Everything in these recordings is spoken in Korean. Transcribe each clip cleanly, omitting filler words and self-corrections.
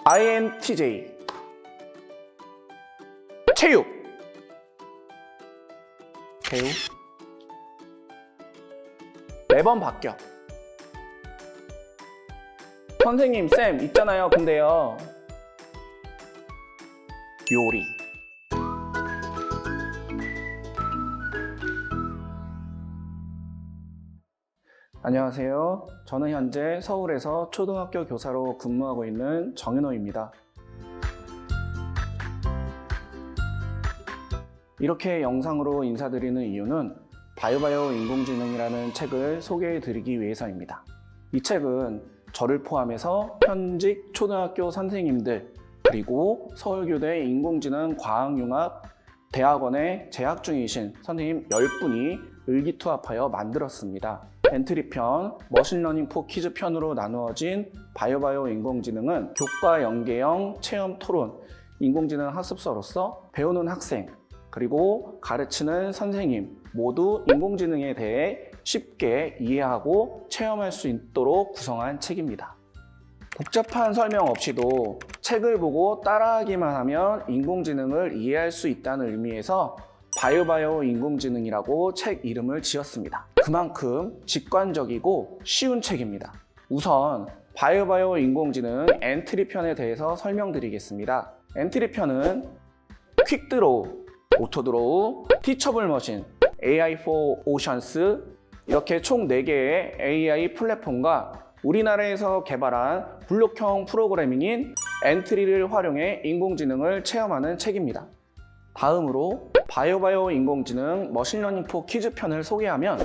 INTJ 체육 배우 매번 바뀌어. 선생님 쌤 있잖아요. 근데요 요리. 안녕하세요. 저는 현재 서울에서 초등학교 교사로 근무하고 있는 정윤호입니다. 이렇게 영상으로 인사드리는 이유는 바이오바이오 인공지능이라는 책을 소개해 드리기 위해서입니다. 이 책은 저를 포함해서 현직 초등학교 선생님들 그리고 서울교대 인공지능 과학융합 대학원에 재학 중이신 선생님 10분이 의기투합하여 만들었습니다. 엔트리편, 머신러닝 포 퀴즈 편으로 나누어진 바이오바이오 인공지능은 교과 연계형 체험 토론, 인공지능 학습서로서 배우는 학생, 그리고 가르치는 선생님 모두 인공지능에 대해 쉽게 이해하고 체험할 수 있도록 구성한 책입니다. 복잡한 설명 없이도 책을 보고 따라하기만 하면 인공지능을 이해할 수 있다는 의미에서 바이오바이오 인공지능이라고 책 이름을 지었습니다. 그만큼 직관적이고 쉬운 책입니다. 우선 바이오바이오 인공지능 엔트리 편에 대해서 설명드리겠습니다. 엔트리 편은 퀵드로우, 오토드로우, 티처블 머신, AI for Oceans 이렇게 총 4개의 AI 플랫폼과 우리나라에서 개발한 블록형 프로그래밍인 엔트리를 활용해 인공지능을 체험하는 책입니다. 다음으로 바이오바이오 인공지능 머신러닝 포 퀴즈 편을 소개하면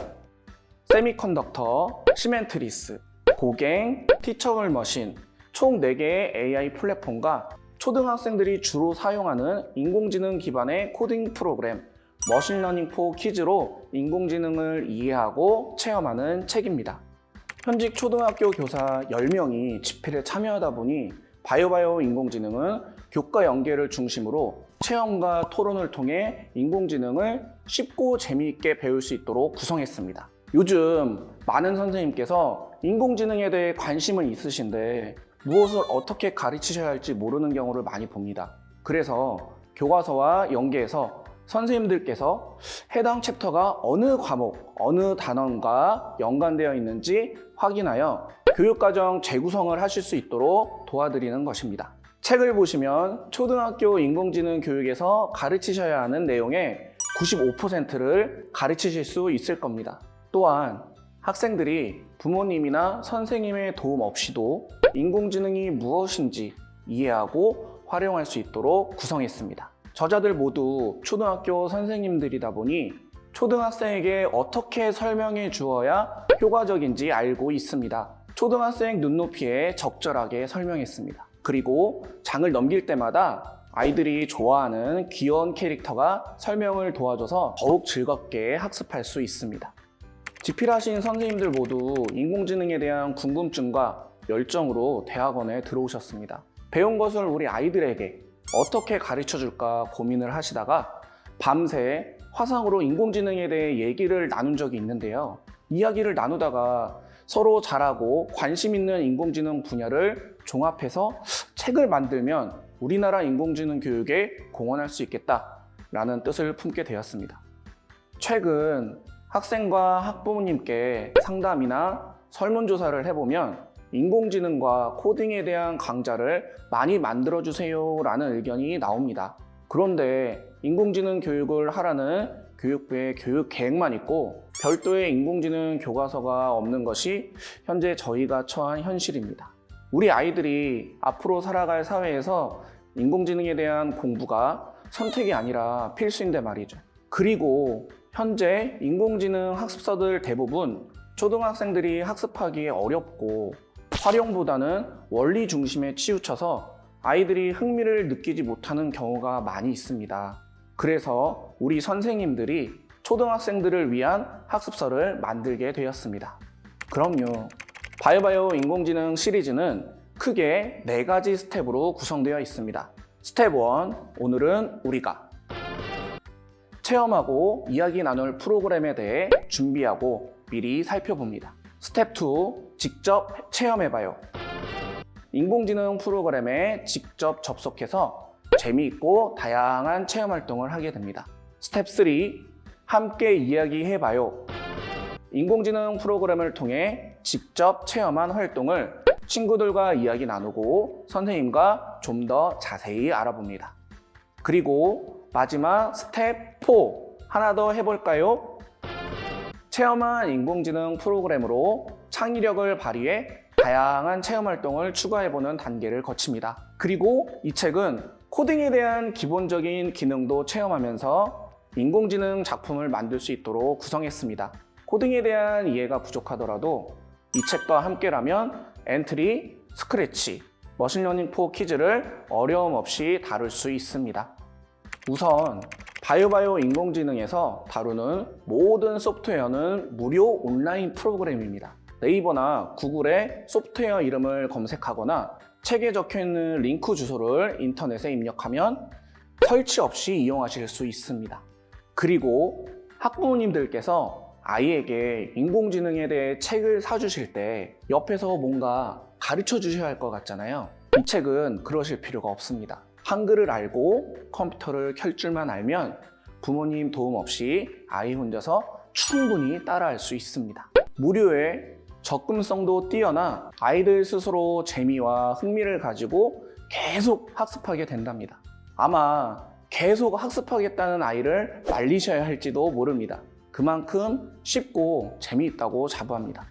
세미컨덕터, 시멘트리스, 고갱, 티처블 머신 총 4개의 AI 플랫폼과 초등학생들이 주로 사용하는 인공지능 기반의 코딩 프로그램 머신러닝 포 퀴즈로 인공지능을 이해하고 체험하는 책입니다. 현직 초등학교 교사 10명이 집회를 참여하다 보니 바이오바이오 인공지능은 교과 연계를 중심으로 체험과 토론을 통해 인공지능을 쉽고 재미있게 배울 수 있도록 구성했습니다. 요즘 많은 선생님께서 인공지능에 대해 관심은 있으신데 무엇을 어떻게 가르치셔야 할지 모르는 경우를 많이 봅니다. 그래서 교과서와 연계해서 선생님들께서 해당 챕터가 어느 과목, 어느 단원과 연관되어 있는지 확인하여 교육과정 재구성을 하실 수 있도록 도와드리는 것입니다. 책을 보시면 초등학교 인공지능 교육에서 가르치셔야 하는 내용의 95%를 가르치실 수 있을 겁니다. 또한 학생들이 부모님이나 선생님의 도움 없이도 인공지능이 무엇인지 이해하고 활용할 수 있도록 구성했습니다. 저자들 모두 초등학교 선생님들이다 보니 초등학생에게 어떻게 설명해 주어야 효과적인지 알고 있습니다. 초등학생 눈높이에 적절하게 설명했습니다. 그리고 장을 넘길 때마다 아이들이 좋아하는 귀여운 캐릭터가 설명을 도와줘서 더욱 즐겁게 학습할 수 있습니다. 집필하신 선생님들 모두 인공지능에 대한 궁금증과 열정으로 대학원에 들어오셨습니다. 배운 것을 우리 아이들에게 어떻게 가르쳐 줄까 고민을 하시다가 밤새 화상으로 인공지능에 대해 얘기를 나눈 적이 있는데요. 이야기를 나누다가 서로 잘하고 관심 있는 인공지능 분야를 종합해서 책을 만들면 우리나라 인공지능 교육에 공헌할 수 있겠다라는 뜻을 품게 되었습니다. 최근 학생과 학부모님께 상담이나 설문조사를 해보면 인공지능과 코딩에 대한 강좌를 많이 만들어주세요 라는 의견이 나옵니다. 그런데 인공지능 교육을 하라는 교육부의 교육 계획만 있고 별도의 인공지능 교과서가 없는 것이 현재 저희가 처한 현실입니다. 우리 아이들이 앞으로 살아갈 사회에서 인공지능에 대한 공부가 선택이 아니라 필수인데 말이죠. 그리고 현재 인공지능 학습서들 대부분 초등학생들이 학습하기 어렵고 활용보다는 원리 중심에 치우쳐서 아이들이 흥미를 느끼지 못하는 경우가 많이 있습니다. 그래서 우리 선생님들이 초등학생들을 위한 학습서를 만들게 되었습니다. 그럼요. 바이오바이오 인공지능 시리즈는 크게 4가지 스텝으로 구성되어 있습니다. 스텝 1, 오늘은 우리가 체험하고 이야기 나눌 프로그램에 대해 준비하고 미리 살펴봅니다. 스텝 2, 직접 체험해봐요. 인공지능 프로그램에 직접 접속해서 재미있고 다양한 체험 활동을 하게 됩니다. 스텝 3. 함께 이야기해봐요. 인공지능 프로그램을 통해 직접 체험한 활동을 친구들과 이야기 나누고 선생님과 좀 더 자세히 알아봅니다. 그리고 마지막 스텝 4. 하나 더 해볼까요? 체험한 인공지능 프로그램으로 창의력을 발휘해 다양한 체험 활동을 추가해보는 단계를 거칩니다. 그리고 이 책은 코딩에 대한 기본적인 기능도 체험하면서 인공지능 작품을 만들 수 있도록 구성했습니다. 코딩에 대한 이해가 부족하더라도 이 책과 함께라면 엔트리, 스크래치, 머신러닝 포 퀴즈를 어려움 없이 다룰 수 있습니다. 우선 바이오바이오 인공지능에서 다루는 모든 소프트웨어는 무료 온라인 프로그램입니다. 네이버나 구글에 소프트웨어 이름을 검색하거나 책에 적혀있는 링크 주소를 인터넷에 입력하면 설치 없이 이용하실 수 있습니다. 그리고 학부모님들께서 아이에게 인공지능에 대해 책을 사주실 때 옆에서 뭔가 가르쳐 주셔야 할 것 같잖아요. 이 책은 그러실 필요가 없습니다. 한글을 알고 컴퓨터를 켤 줄만 알면 부모님 도움 없이 아이 혼자서 충분히 따라할 수 있습니다. 무료에 접근성도 뛰어나 아이들 스스로 재미와 흥미를 가지고 계속 학습하게 된답니다. 아마 계속 학습하겠다는 아이를 말리셔야 할지도 모릅니다. 그만큼 쉽고 재미있다고 자부합니다.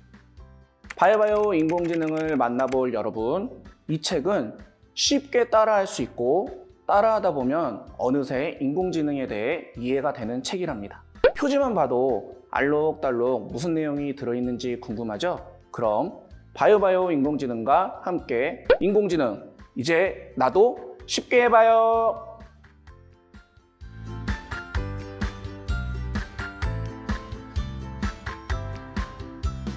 바이오바이오 인공지능을 만나볼 여러분, 이 책은 쉽게 따라할 수 있고 따라하다 보면 어느새 인공지능에 대해 이해가 되는 책이랍니다. 표지만 봐도 알록달록 무슨 내용이 들어있는지 궁금하죠? 그럼 바이오바이오 인공지능과 함께 인공지능 이제 나도 쉽게 해봐요.